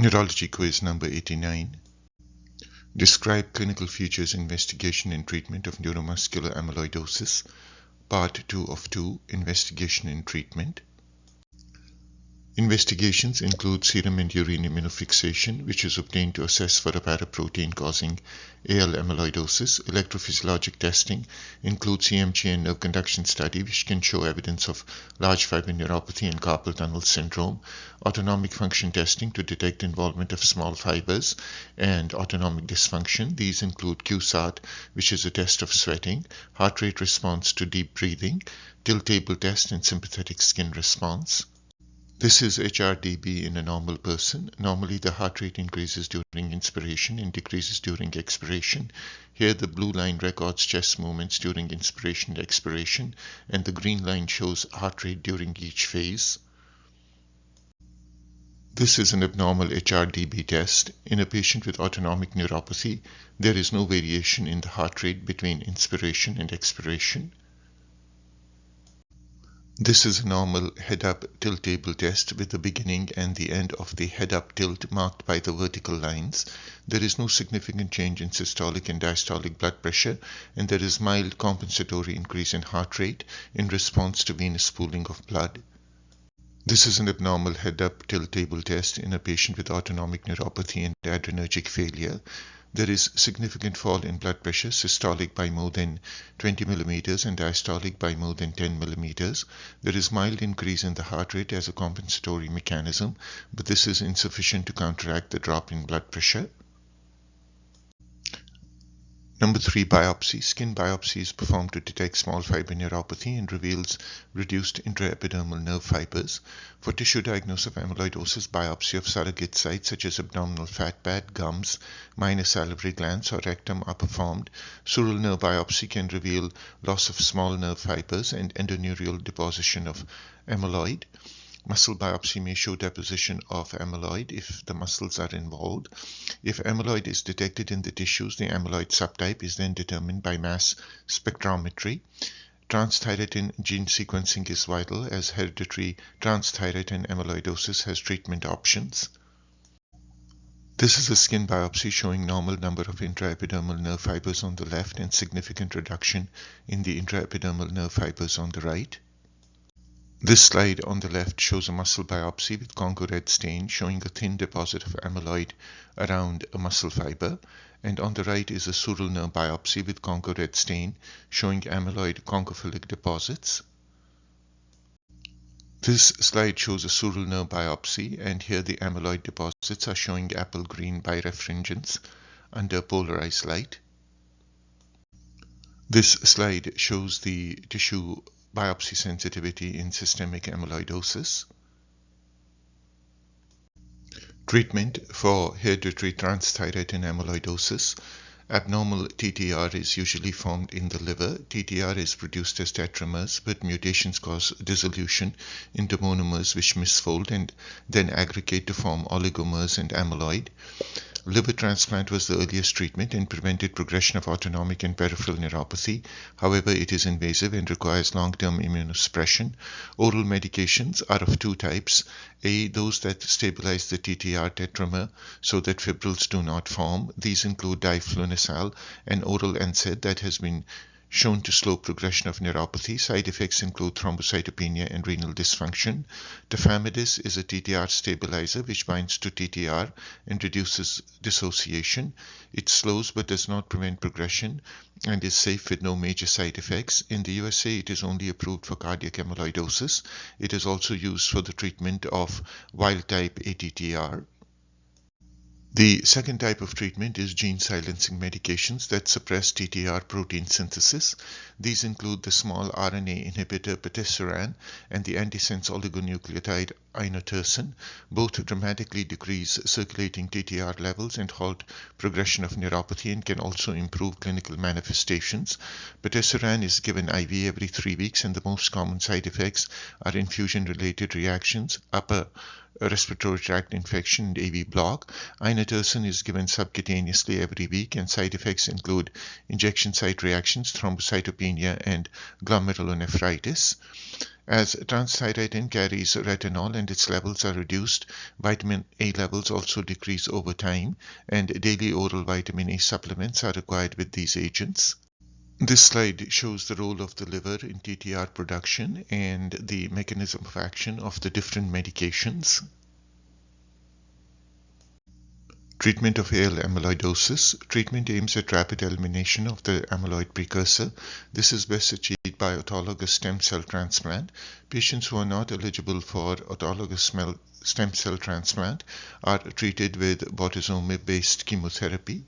Neurology Quiz number 89. Describe clinical features, investigation and treatment of neuromuscular amyloidosis. Part 2 of 2, investigation and treatment. Investigations include serum and urine immunofixation, which is obtained to assess for a paraprotein causing AL amyloidosis. Electrophysiologic testing includes EMG and nerve conduction study, which can show evidence of large fiber neuropathy and carpal tunnel syndrome. Autonomic function testing to detect involvement of small fibers and autonomic dysfunction. These include QSAT, which is a test of sweating, heart rate response to deep breathing, tilt table test, and sympathetic skin response. This is HRDB in a normal person. Normally the heart rate increases during inspiration and decreases during expiration. Here the blue line records chest movements during inspiration and expiration, and the green line shows heart rate during each phase. This is an abnormal HRDB test. In a patient with autonomic neuropathy, there is no variation in the heart rate between inspiration and expiration. This is a normal head-up tilt table test with the beginning and the end of the head-up tilt marked by the vertical lines. There is no significant change in systolic and diastolic blood pressure, and there is mild compensatory increase in heart rate in response to venous pooling of blood. This is an abnormal head-up tilt table test in a patient with autonomic neuropathy and adrenergic failure. There is significant fall in blood pressure, systolic by more than 20 millimeters and diastolic by more than 10 millimeters. There is mild increase in the heart rate as a compensatory mechanism, but this is insufficient to counteract the drop in blood pressure. Number 3, biopsy. Skin biopsy is performed to detect small fiber neuropathy and reveals reduced intraepidermal nerve fibers. For tissue diagnosis of amyloidosis, biopsy of surrogate sites such as abdominal fat pad, gums, minor salivary glands, or rectum are performed. Sural nerve biopsy can reveal loss of small nerve fibers and endoneurial deposition of amyloid. Muscle biopsy may show deposition of amyloid if the muscles are involved. If amyloid is detected in the tissues, the amyloid subtype is then determined by mass spectrometry. Transthyretin gene sequencing is vital, as hereditary transthyretin amyloidosis has treatment options. This is a skin biopsy showing normal number of intraepidermal nerve fibers on the left and significant reduction in the intraepidermal nerve fibers on the right. This slide on the left shows a muscle biopsy with Congo red stain showing a thin deposit of amyloid around a muscle fiber, and on the right is a sural nerve biopsy with Congo red stain showing amyloid conchophilic deposits. This slide shows a sural nerve biopsy, and here the amyloid deposits are showing apple green birefringence under polarized light. This slide shows the tissue biopsy sensitivity in systemic amyloidosis. Treatment for hereditary transthyretin amyloidosis. Abnormal TTR is usually formed in the liver. TTR is produced as tetramers, but mutations cause dissolution into monomers which misfold and then aggregate to form oligomers and amyloid. Liver transplant was the earliest treatment and prevented progression of autonomic and peripheral neuropathy. However, it is invasive and requires long-term immunosuppression. Oral medications are of two types. A, those that stabilize the TTR tetramer so that fibrils do not form. These include Diflunisal, an oral NSAID that has been shown to slow progression of neuropathy. Side effects include thrombocytopenia and renal dysfunction. Tafamidis is a TTR stabilizer which binds to TTR and reduces dissociation. It slows but does not prevent progression and is safe with no major side effects. In the USA, it is only approved for cardiac amyloidosis. It is also used for the treatment of wild-type ATTR. The second type of treatment is gene silencing medications that suppress TTR protein synthesis. These include the small RNA inhibitor Patisiran and the antisense oligonucleotide Inotersen. Both dramatically decrease circulating TTR levels and halt progression of neuropathy and can also improve clinical manifestations. Patisiran is given IV every 3 weeks, and the most common side effects are infusion-related reactions, upper respiratory tract infection, and AV block. Inotersen is given subcutaneously every week, and side effects include injection site reactions, thrombocytopenia, and glomerulonephritis. As transthyretin carries retinol and its levels are reduced, vitamin A levels also decrease over time, and daily oral vitamin A supplements are required with these agents. This slide shows the role of the liver in TTR production and the mechanism of action of the different medications. Treatment of AL amyloidosis. Treatment aims at rapid elimination of the amyloid precursor. This is best achieved by autologous stem cell transplant. Patients who are not eligible for autologous stem cell transplant are treated with bortezomib-based chemotherapy.